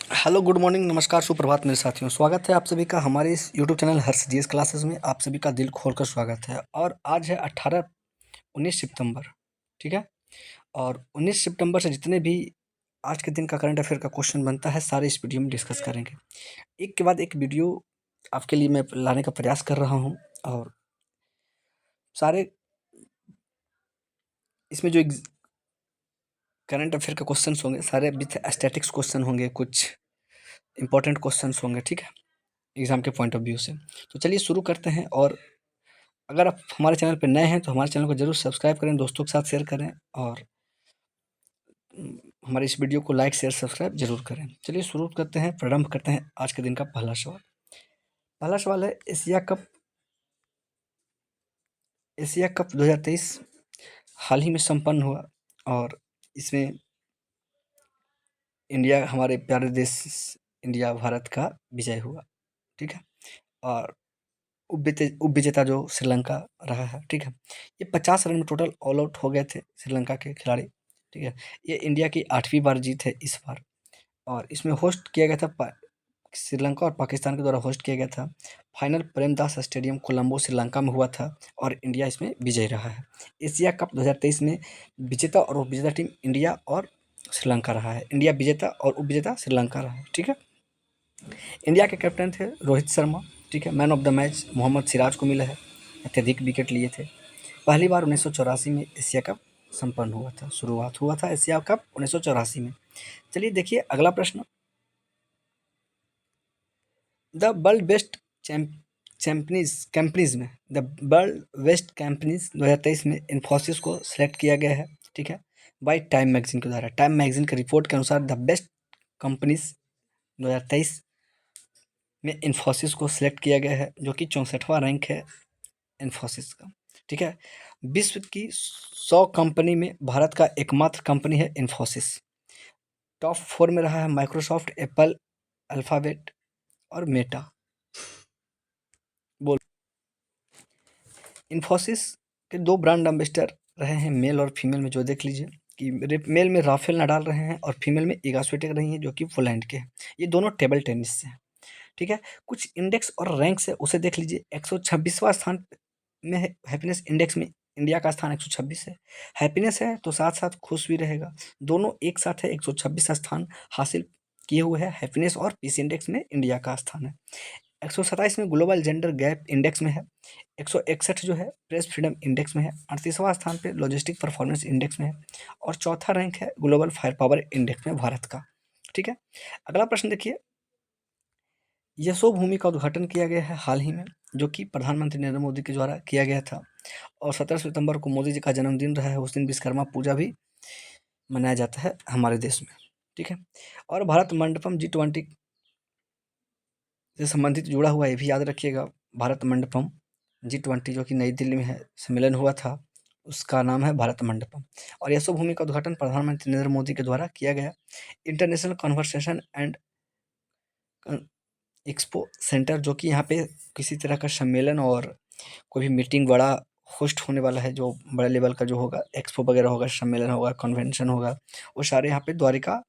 Hello, good morning, नमस्कार, सुप्रभात मेरे साथियों। स्वागत है आप सभी का हमारे इस यूट्यूब चैनल हर्ष जीएस क्लासेस में। आप सभी का दिल खोलकर स्वागत है। और आज है 19 सितंबर, ठीक है। और 19 सितंबर से जितने भी आज के दिन का करंट अफेयर का क्वेश्चन बनता है, सारे इस वीडियो में डिस्कस करेंगे। एक के बाद एक वीडियो आपके लिए मैं लाने का प्रयास कर रहा हूँ। और सारे इसमें जो करंट अफेयर का क्वेश्चन होंगे, सारे विथ स्टैटिक्स क्वेश्चन होंगे, कुछ इंपॉर्टेंट क्वेश्चन होंगे, ठीक है, एग्जाम के पॉइंट ऑफ व्यू से। तो चलिए शुरू करते हैं। और अगर आप हमारे चैनल पर नए हैं तो हमारे चैनल को जरूर सब्सक्राइब करें, दोस्तों के साथ शेयर करें, और हमारे इस वीडियो को लाइक शेयर सब्सक्राइब जरूर करें। चलिए शुरू करते हैं, प्रारंभ करते हैं आज के दिन का पहला सवाल। पहला सवाल है, एशिया कप 2023 हाल ही में संपन्न हुआ, और इसमें इंडिया, हमारे प्यारे देश इंडिया, भारत का विजय हुआ, ठीक है। और उप विजेता जो श्रीलंका रहा है, ठीक है। ये 50 रन में टोटल ऑल आउट हो गए थे श्रीलंका के खिलाड़ी, ठीक है। ये इंडिया की 8वीं बार जीत है इस बार। और इसमें होस्ट किया गया था, श्रीलंका और पाकिस्तान के द्वारा होस्ट किया गया था। फाइनल प्रेमदास स्टेडियम कोलंबो श्रीलंका में हुआ था, और इंडिया इसमें विजयी रहा है। एशिया कप 2023 में विजेता और उप विजेता टीम इंडिया और श्रीलंका रहा है। इंडिया विजेता और उप विजेता श्रीलंका रहा है, ठीक है। इंडिया के कैप्टन थे रोहित शर्मा, ठीक है। Man of the match Mohammed Siraj को मिला है, अत्यधिक विकेट लिए थे। पहली बार 1984 में एशिया कप संपन्न हुआ था, शुरुआत हुआ था एशिया कप 1984 में। चलिए देखिए अगला प्रश्न। द वर्ल्ड बेस्ट कंपनीज में, द वर्ल्ड बेस्ट कंपनीज 2023 में इन्फोसिस को सिलेक्ट किया गया है, ठीक है, बाय टाइम मैगजीन के द्वारा। टाइम मैगजीन के रिपोर्ट के अनुसार द बेस्ट कंपनीज 2023 में इन्फोसिस को सिलेक्ट किया गया है, जो कि 64वां रैंक है इन्फोसिस का, ठीक है। विश्व की 100 कंपनी में भारत का एकमात्र कंपनी है इन्फोसिस। टॉप 4 में रहा है माइक्रोसॉफ्ट, एप्पल, अल्फाबेट और मेटा। बोल इन्फोसिस के 2 ब्रांड एम्बेसडर रहे हैं, मेल और फीमेल में, जो देख लीजिए कि मेल में राफेल नडाल रहे हैं और फीमेल में इगा स्विटेक रही हैं, जो कि पोलैंड के हैं। ये दोनों टेबल टेनिस से हैं, ठीक है। कुछ इंडेक्स और रैंक्स है, उसे देख लीजिए। 126वां स्थान में है हैप्पीनेस इंडेक्स में, इंडिया का स्थान 126 है। हैप्पीनेस है तो साथ-साथ खुश भी रहेगा। दोनों एक साथ है, 126वां स्थान हासिल किए हुए हैं। हैप्पीनेस और पीस इंडेक्स में इंडिया का स्थान है। 127 में ग्लोबल जेंडर गैप इंडेक्स में है। 161 जो है प्रेस फ्रीडम इंडेक्स में है। 38वां स्थान पे लॉजिस्टिक परफॉर्मेंस इंडेक्स में है। और चौथा रैंक है ग्लोबल फायर पावर इंडेक्स में भारत का, ठीक है। अगला प्रश्न देखिए। यशोभूमि का उद्घाटन किया गया है हाल ही में, जो कि प्रधानमंत्री नरेंद्र मोदी के द्वारा किया गया था। और 17 सितंबर को मोदी जी का जन्मदिन रहा है, उस दिन विश्वकर्मा पूजा भी मनाया जाता है हमारे देश में, ठीक है। और भारत मंडपम G20 से संबंधित जुड़ा हुआ, ये भी याद रखिएगा। भारत मंडपम G20 जो कि नई दिल्ली में है, सम्मेलन हुआ था, उसका नाम है भारत मंडपम। और यशोभूमि का उद्घाटन प्रधानमंत्री नरेंद्र मोदी के द्वारा किया गया। International conversation and expo centre, जो कि यहाँ पे किसी तरह का सम्मेलन और कोई भी मीटिंग बड़ा होस्ट होने वाला है, जो बड़े लेवल का जो होगा, एक्सपो वगैरह होगा, सम्मेलन होगा, कन्वेंशन होगा, वो सारे यहाँ पे द्वारिका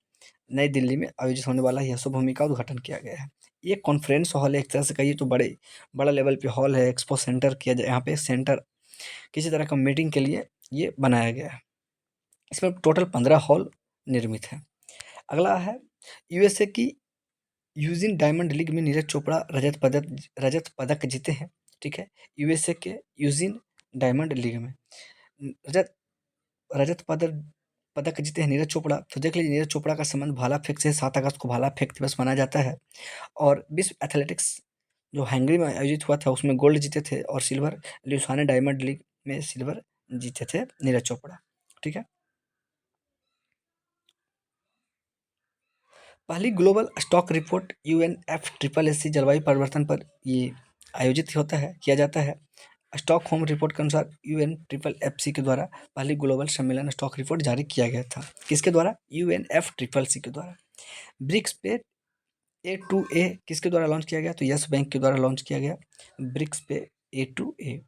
नई दिल्ली में आयोजित होने वाला है। यशोभूमि का उद्घाटन किया गया है। ये कॉन्फ्रेंस हॉल है, एक तरह से कहिए तो बड़ा लेवल पे हॉल है, एक्सपो सेंटर किया जाए यहाँ पे, सेंटर किसी तरह का मीटिंग के लिए ये बनाया गया है। इसमें टोटल 15 हॉल निर्मित है। अगला है, यूएसए की यूजिन डायमंड लीग में नीरज चोपड़ा रजत पदक जीते हैं, ठीक है। यूएसए के यूजिन डायमंड लीग में रजत रजत पदक पदक जीते हैं नीरज चोपड़ा। तो देख लीजिए, नीरज चोपड़ा का संबंध भाला फेंक से, 7 अगस्त को भाला फेंक दिवस मनाया जाता है। और विश्व एथलेटिक्स जो हंगरी में आयोजित हुआ था, उसमें गोल्ड जीते थे, और सिल्वर ल्यूसाने डायमंड लीग में सिल्वर जीते थे नीरज चोपड़ा, ठीक है। पहली ग्लोबल स्टॉक रिपोर्ट UNFCCC जलवायु परिवर्तन पर ये आयोजित होता है, किया जाता है। स्टॉकहोम रिपोर्ट के अनुसार UNFCCC के द्वारा पहली ग्लोबल सम्मेलन स्टॉक रिपोर्ट जारी किया गया था। किसके द्वारा? UNFCCC के द्वारा। ब्रिक्स पे A2A किसके द्वारा लॉन्च किया गया? तो यस बैंक के द्वारा लॉन्च किया गया ब्रिक्स पे A2A।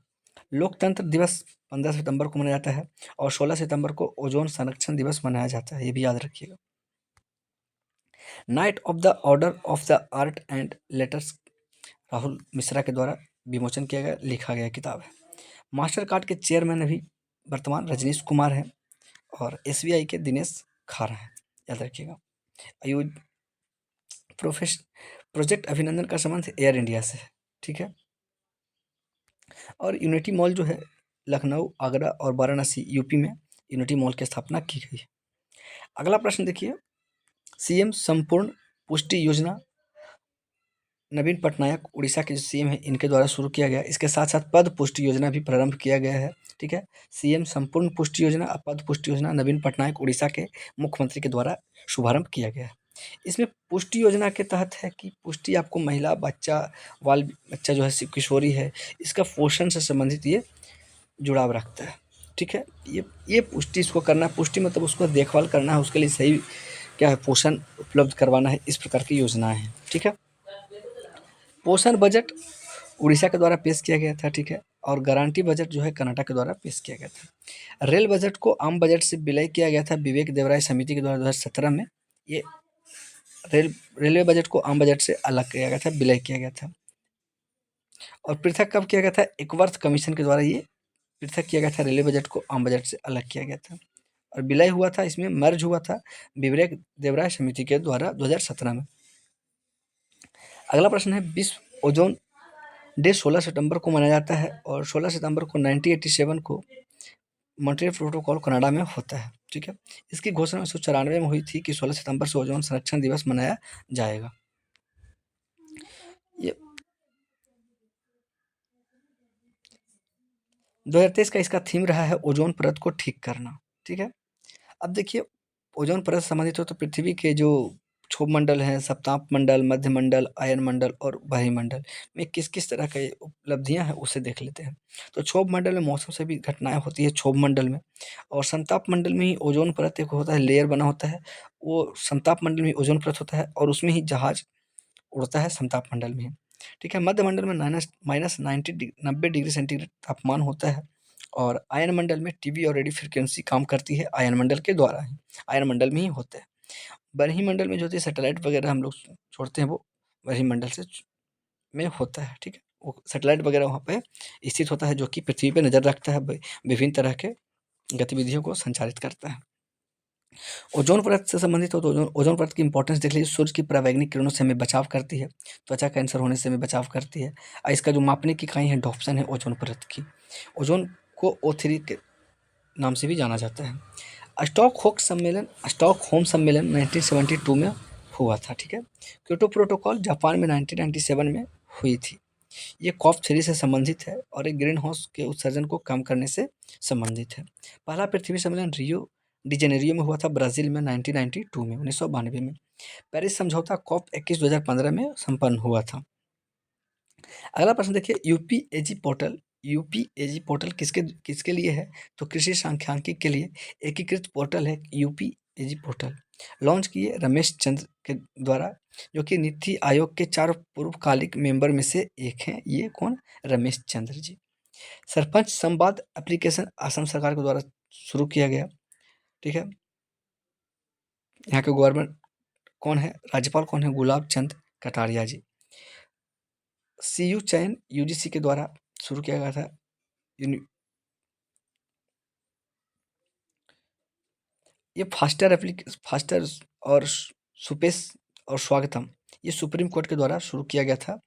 लोकतंत्र दिवस 15 सितंबर को मनाया जाता है, और 16 सितंबर को ओजोन संरक्षण दिवस मनाया जाता है, ये भी याद रखिएगा। Night of the order of the art and letters Rahul Mishra के द्वारा विमोचन किया गया, लिखा गया किताब है। मास्टर कार्ड के चेयरमैन अभी वर्तमान रजनीश कुमार हैं और एसबीआई के दिनेश खारा हैं, याद रखिएगा। आयु प्रोफेश प्रोजेक्ट अभिनंदन का संबंध एयर इंडिया से है, ठीक है। और यूनिटी मॉल जो है लखनऊ, आगरा और वाराणसी यूपी में यूनिटी मॉल की स्थापना की गई है। अगला प्रश्न देखिए, सीएम संपूर्ण पुष्टि योजना नवीन पटनायक उड़ीसा के जो सीएम हैं इनके द्वारा शुरू किया गया। इसके साथ साथ पद पुष्टि योजना भी प्रारंभ किया गया है, ठीक है। सीएम संपूर्ण पुष्टि योजना और पद पुष्टि योजना नवीन पटनायक उड़ीसा के मुख्यमंत्री के द्वारा शुभारंभ किया गया है। इसमें पुष्टि योजना के तहत है कि पुष्टि आपको महिला, बच्चा, बाल बच्चा जो है किशोरी है, इसका पोषण से संबंधित ये जुड़ाव रखता है, ठीक है। ये पुष्टि इसको करना, पुष्टि मतलब उसको देखभाल करना है, उसके लिए सही क्या है पोषण उपलब्ध करवाना है, इस प्रकार की योजनाएं हैं, ठीक है। पोषण बजट उड़ीसा के द्वारा पेश किया गया था, ठीक है। और गारंटी बजट जो है कर्नाटक के द्वारा पेश किया गया था। रेल बजट को आम बजट से विलय किया गया था विवेक देवराय समिति के द्वारा 2017 में। ये रेलवे बजट को आम बजट से अलग किया गया था, विलय किया गया था। और पृथक कब किया गया था? एकवर्थ कमीशन के द्वारा ये पृथक किया गया था, रेलवे बजट को आम बजट से अलग किया गया था। और विलय हुआ था, इसमें मर्ज हुआ था विवेक देवराय समिति के द्वारा 2017 में। अगला प्रश्न है, विश्व ओजोन डे 16 सितंबर को मनाया जाता है और 16 सितंबर को 1987 को मॉन्ट्रियल प्रोटोकॉल कनाडा में होता है, ठीक है। इसकी घोषणा 1994 में हुई थी कि 16 सितंबर से ओजोन संरक्षण दिवस मनाया जाएगा। ये 2023 का इसका थीम रहा है ओजोन परत को ठीक करना, ठीक है। अब देखिए, ओजोन परत से संबंधित हो तो पृथ्वी के जो क्षोभ मंडल हैं, सप्ताप मंडल, मध्य मंडल, आयन मंडल और वायुमंडल में किस किस तरह की उपलब्धियां हैं उसे देख लेते हैं। तो क्षोभ मंडल में मौसम से भी घटनाएं होती है क्षोभ मंडल में, और संताप मंडल में ही ओजोन परत एक होता है, लेयर बना होता है, वो संताप मंडल में ओजोन परत होता है और उसमें ही जहाज उड़ता है संताप मंडल में, ठीक है। मध्य मंडल में -90 डिग्री सेंटीग्रेड तापमान होता है और आयन मंडल में टीवी और रेडियो फ्रिक्वेंसी काम करती है आयन मंडल के द्वारा ही, आयन मंडल में ही होता है। बरही मंडल में जो होती है सैटेलाइट वगैरह हम लोग छोड़ते हैं, वो बरही मंडल से में होता है, ठीक है। वो सैटेलाइट वगैरह वहाँ पे स्थित होता है जो कि पृथ्वी पे नज़र रखता है, विभिन्न तरह के गतिविधियों को संचालित करता है। ओजोन परत से संबंधित हो तो ओजोन परत की इंपॉर्टेंस देख लीजिए। सूर्य की परावैंगनिक किरणों से हमें बचाव करती है, त्वचा कैंसर होने से हमें बचाव करती है। और इसका जो मापने की इकाई है डॉप्सन है ओजोन परत की। ओजोन को O3 के नाम से भी जाना जाता है। स्टॉकहोम सम्मेलन 1972 में हुआ था, ठीक है। क्योटो प्रोटोकॉल जापान में 1997 में हुई थी। ये COP3 से संबंधित है और एक ग्रीन हाउस के उत्सर्जन को कम करने से संबंधित है। पहला पृथ्वी सम्मेलन रियो डी जेनेरियो में हुआ था ब्राज़ील में 1992 में, 1992 में। पेरिस समझौता COP21 2015 में संपन्न हुआ था। अगला प्रश्न देखिए, यूपीएजी पोर्टल किसके किसके लिए है? तो कृषि सांख्यिकी के लिए एकीकृत पोर्टल है यूपीएजी पोर्टल। लॉन्च किए रमेश चंद्र के द्वारा, जो कि नीति आयोग के 4 पूर्वकालिक मेंबर में से एक हैं। ये कौन? रमेश चंद्र जी। सरपंच संवाद एप्लीकेशन असम सरकार के द्वारा शुरू किया गया, ठीक है। यहाँ के गवर्नर कौन है? राज्यपाल कौन है? गुलाब चंद कटारिया जी। सीयू चयन यूजीसी के द्वारा शुरू किया गया था। ये फास्टर और सुपेश और स्वागतम, ये सुप्रीम कोर्ट के द्वारा शुरू किया गया था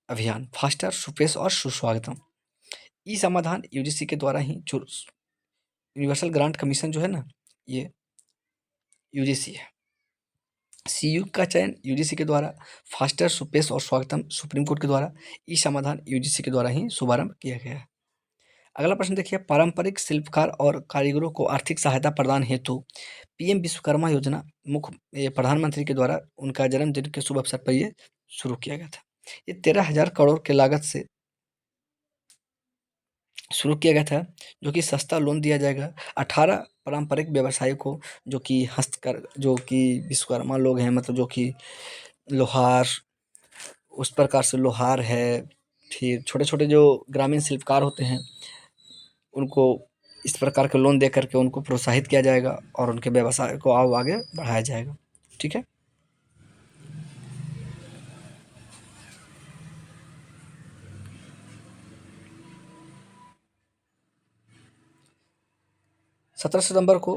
अभियान। फास्टर, सुपेश और सुस्वागतम। ई समाधान यूजीसी के द्वारा ही जो यूनिवर्सल ग्रांट कमीशन जो है ना, ये यूजीसी है। सीयू का चयन यूजीसी के द्वारा, फास्टर, सुपेश और स्वागतम सुप्रीम कोर्ट के द्वारा, ई समाधान यूजीसी के द्वारा ही शुभारंभ किया गया है। अगला प्रश्न देखिए, पारंपरिक शिल्पकार और कारीगरों को आर्थिक सहायता प्रदान हेतु पीएम विश्वकर्मा योजना मुख्य प्रधानमंत्री के द्वारा उनका जन्मदिन के शुभ अवसर पर ये शुरू किया गया था। ये 13,000 करोड़ के लागत से शुरू किया गया था, जो कि सस्ता लोन दिया जाएगा 18 पारंपरिक व्यवसायी को, जो कि जो कि विश्वकर्मा लोग हैं, मतलब जो कि लोहार, उस प्रकार से लोहार है, फिर छोटे-छोटे जो ग्रामीण शिल्पकार होते हैं, उनको इस प्रकार के लोन दे करके उनको प्रोत्साहित किया जाएगा और उनके व्यवसाय को आगे बढ़ाया जाएगा, ठीक है। सत्रह सितंबर को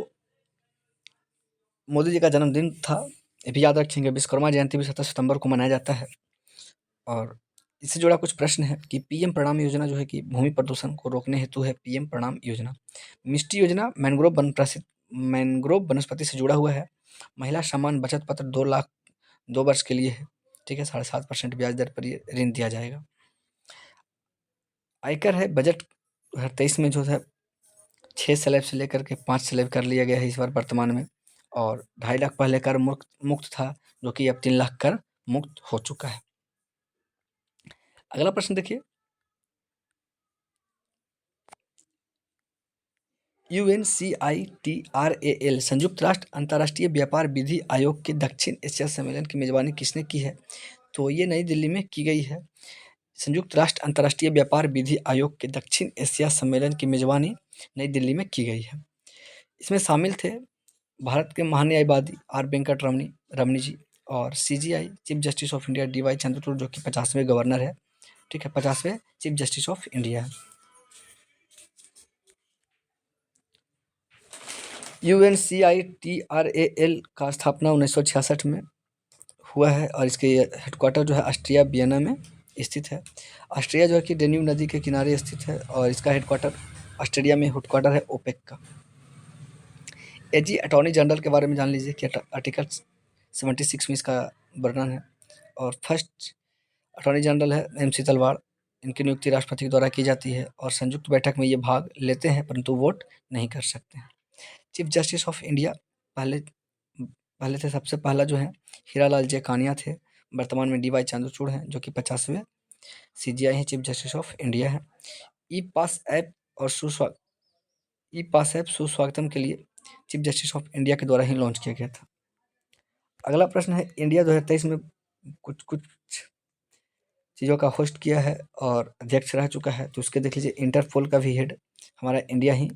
मोदी जी का जन्मदिन था, ये भी याद रखेंगे। विश्वकर्मा जयंती भी 17 सितंबर को मनाया जाता है। और इससे जुड़ा कुछ प्रश्न है कि पीएम प्रणाम योजना जो है कि भूमि प्रदूषण को रोकने हेतु है पीएम प्रणाम योजना। मिष्टी योजना मैंग्रोव वनस्पति से जुड़ा हुआ है। महिला सम्मान बचत पत्र 2 लाख 2 वर्ष के लिए है, ठीक है। 7.5% ब्याज दर पर ये ऋण दिया जाएगा। आयकर है, बजट 2023 में जो है 6 स्लैब से लेकर के 5 स्लैब कर लिया गया है इस बार वर्तमान में। और 2.5 लाख पहले कर मुक्त था, जो कि अब 3 लाख कर मुक्त हो चुका है। अगला प्रश्न देखिए, UNCITRAL संयुक्त राष्ट्र अंतर्राष्ट्रीय व्यापार विधि आयोग के दक्षिण एशिया सम्मेलन की मेजबानी किसने की है? तो ये नई दिल्ली में की गई है। संयुक्त राष्ट्र अंतर्राष्ट्रीय व्यापार विधि आयोग के दक्षिण एशिया सम्मेलन की मेजबानी नई दिल्ली में की गई है। इसमें शामिल थे भारत के महान्यायवादी आर वेंकट रमनी जी, और CGI chief justice of India DY Chandrachud, जो कि 50वें गवर्नर है, ठीक है, 50वें चीफ जस्टिस ऑफ इंडिया है। UNCITRAL का स्थापना 1966 में हुआ है और इसके हेडक्वार्टर जो है ऑस्ट्रिया वियना में स्थित है। ऑस्ट्रिया जो है कि डेन्यूब नदी के किनारे स्थित है और इसका हेडक्वार्टर ऑस्ट्रेलिया में हेडक्वार्टर है ओपेक का। एजी अटॉर्नी जनरल के बारे में जान लीजिए कि आर्टिकल 76 में इसका वर्णन है। और फर्स्ट अटॉर्नी जनरल है MC तलवार। इनकी नियुक्ति राष्ट्रपति के द्वारा की जाती है और संयुक्त बैठक में ये भाग लेते हैं परंतु वोट नहीं कर सकते हैं। चीफ जस्टिस ऑफ इंडिया पहले पहले थे, सबसे पहला जो है हीरालाल जेकानिया थे। वर्तमान में DY चंद्रचूड़ हैं, जो कि 50वें CGI हैं, चीफ जस्टिस ऑफ इंडिया हैं। ई पास ऐप सुस्वागतम के लिए चीफ जस्टिस ऑफ इंडिया के द्वारा ही लॉन्च किया गया था। अगला प्रश्न है, इंडिया 2023 में कुछ कुछ चीज़ों का होस्ट किया है और अध्यक्ष रह चुका है, तो उसके देख लीजिए। इंटरपोल का भी हेड हमारा इंडिया ही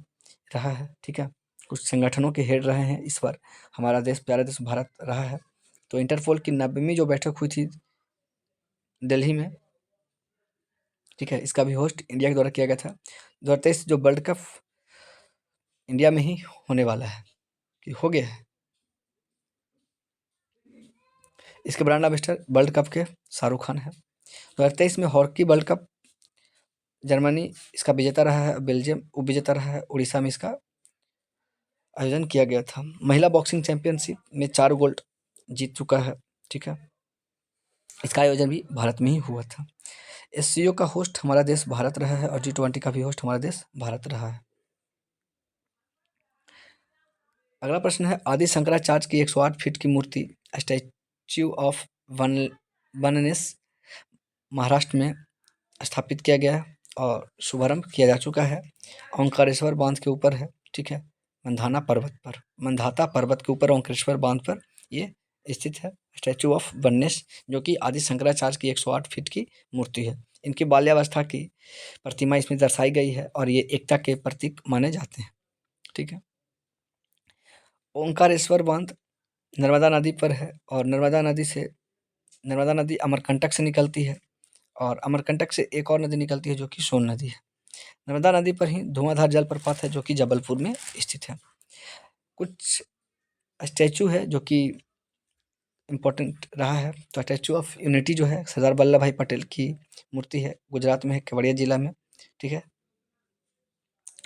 रहा है, ठीक है। कुछ संगठनों के हेड रहे हैं इस बार, हमारा देश, प्यारा देश भारत रहा है। तो इंटरपोल की 90वीं जो बैठक हुई थी दिल्ली में, ठीक है, इसका भी होस्ट इंडिया के द्वारा किया गया था। 2023 जो वर्ल्ड कप इंडिया में ही होने वाला है, कि हो गया है। इसके ब्रांड एम्बेसडर वर्ल्ड कप के शाहरुख खान है। 2023 में हॉकी वर्ल्ड कप जर्मनी इसका विजेता रहा है, बेल्जियम उपविजेता रहा है, उड़ीसा में इसका आयोजन किया गया था। महिला बॉक्सिंग चैंपियनशिप में 4 गोल्ड जीत चुका है, ठीक है। इसका आयोजन भी भारत में ही हुआ था। SCO का होस्ट हमारा देश भारत रहा है और G20 का भी होस्ट हमारा देश भारत रहा है। अगला प्रश्न है, आदि शंकराचार्य की 108 फीट की मूर्ति स्टैच्यू ऑफ वननेस महाराष्ट्र में स्थापित किया गया है और शुभारंभ किया जा चुका है। ओंकारेश्वर बांध के ऊपर है, ठीक है, मंधाता पर्वत के ऊपर ओंकारेश्वर बांध पर ये स्थित है स्टैच्यू ऑफ वननेस, जो कि आदि शंकराचार्य की 108 फीट की मूर्ति है। इनकी बाल्यावस्था की प्रतिमा इसमें दर्शाई गई है और ये एकता के प्रतीक माने जाते हैं, ठीक है। ओंकारेश्वर बांध नर्मदा नदी पर है और नर्मदा नदी अमरकंटक से निकलती है और अमरकंटक से एक और नदी निकलती है जो कि सोन नदी है। नर्मदा नदी पर ही धुआंधार जलप्रपात है जो कि जबलपुर में स्थित है। कुछ स्टैचू है जो कि इम्पोर्टेंट रहा है, तो स्टैचू ऑफ यूनिटी जो है सरदार वल्लभ भाई पटेल की मूर्ति है, गुजरात में है, केवड़िया जिला में, ठीक है।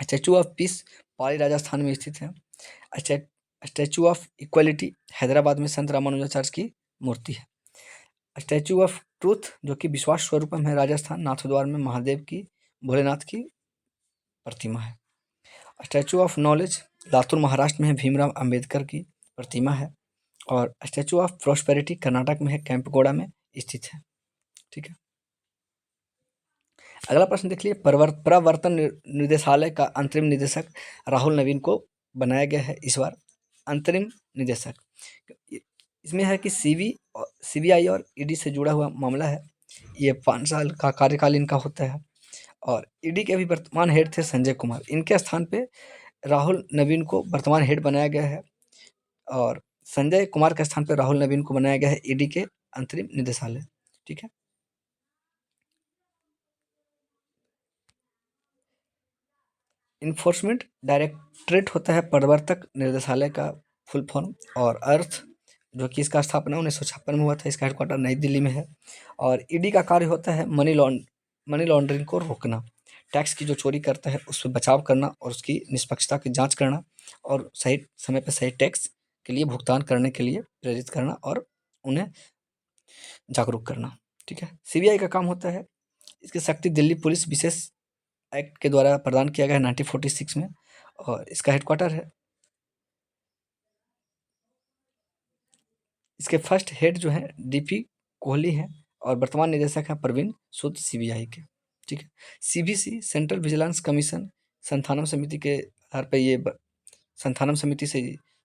स्टैचू ऑफ पीस पाली राजस्थान में स्थित है। स्टैचू ऑफ इक्वलिटी हैदराबाद में संत रामानुजाचार्य की मूर्ति है। स्टैचू ऑफ ट्रूथ जो कि विश्वास स्वरूपम है, राजस्थान नाथद्वार में महादेव की, भोलेनाथ की प्रतिमा है। Statue of knowledge Latur Maharashtra में है, भीमराव अंबेडकर की प्रतिमा है। और स्टैचू ऑफ प्रॉस्पेरिटी कर्नाटक में है, कैंपगोड़ा में स्थित है, ठीक है। अगला प्रश्न देख लिए, प्रवर्तन निदेशालय का अंतरिम निदेशक राहुल नवीन को बनाया गया है इस बार अंतरिम निदेशक। इसमें है कि CBI और ED से जुड़ा हुआ मामला है। ये 5 साल का कार्यकाल इनका होता है और ED के अभी वर्तमान हेड थे संजय कुमार। इनके स्थान पे राहुल नवीन को वर्तमान हेड बनाया गया है और संजय कुमार के स्थान पे राहुल नवीन को बनाया गया है ईडी के अंतरिम निदेशालय। ठीक है। इन्फोर्समेंट डायरेक्टरेट होता है प्रवर्तक निर्देशालय का फुल फॉर्म, और अर्थ जो कि इसका स्थापना 1956 में हुआ था, इसका हेडक्वार्टर नई दिल्ली में है। और ईडी का कार्य होता है मनी लॉन्ड्रिंग को रोकना, टैक्स की जो चोरी करता है उस पे बचाव करना और उसकी निष्पक्षता की जांच करना, और सही समय पे सही टैक्स के लिए भुगतान करने के लिए प्रेरित करना और उन्हें जागरूक करना। ठीक है। सीबीआई का काम होता है, इसकी शक्ति दिल्ली पुलिस विशेष एक्ट के द्वारा प्रदान किया गया है 1946 में, और इसका हेडक्वार्टर है। इसके फर्स्ट हेड जो है डीपी कोहली हैं, और वर्तमान निदेशक हैं प्रवीण सूद सीबीआई के। ठीक है। CVC central vigilance commission Santhanam समिति के आधार पर ये संथानम समिति से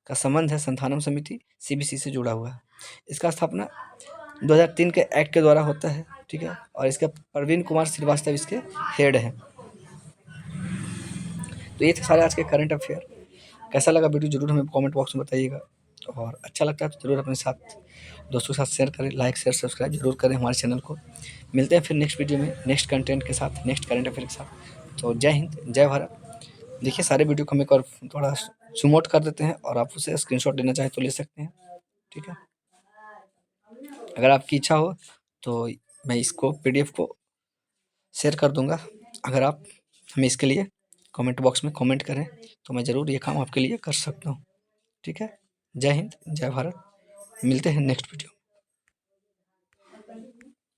का संबंध है, संथानम समिति सीबीसी से जुड़ा हुआ है। इसका स्थापना 2003 के एक्ट के द्वारा होता है। ठीक है। और इसका प्रवीण कुमार श्रीवास्तव इसके हेड हैं। तो ये थे सारे आज के करंट अफेयर। कैसा लगा वीडियो जरूर हमें कमेंट बॉक्स में बताइएगा, और अच्छा लगता है तो जरूर अपने साथ दोस्तों के साथ शेयर करें, लाइक शेयर सब्सक्राइब जरूर करें हमारे चैनल को। मिलते हैं फिर नेक्स्ट वीडियो में नेक्स्ट कंटेंट के साथ, नेक्स्ट करंट अफेयर के साथ। तो जय हिंद, जय भारत। देखिए सारे वीडियो को हम एक और थोड़ा जूम आउट कर देते हैं, और आप उसे स्क्रीनशॉट लेना चाहें तो ले सकते हैं। ठीक है। अगर आपकी इच्छा हो तो मैं इसको पीडीएफ को शेयर कर दूंगा। अगर आप हमें इसके लिए कमेंट बॉक्स में कमेंट करें तो मैं ज़रूर ये काम आपके लिए कर सकता हूँ। ठीक है। जय हिंद, जय भारत। मिलते हैं नेक्स्ट वीडियो।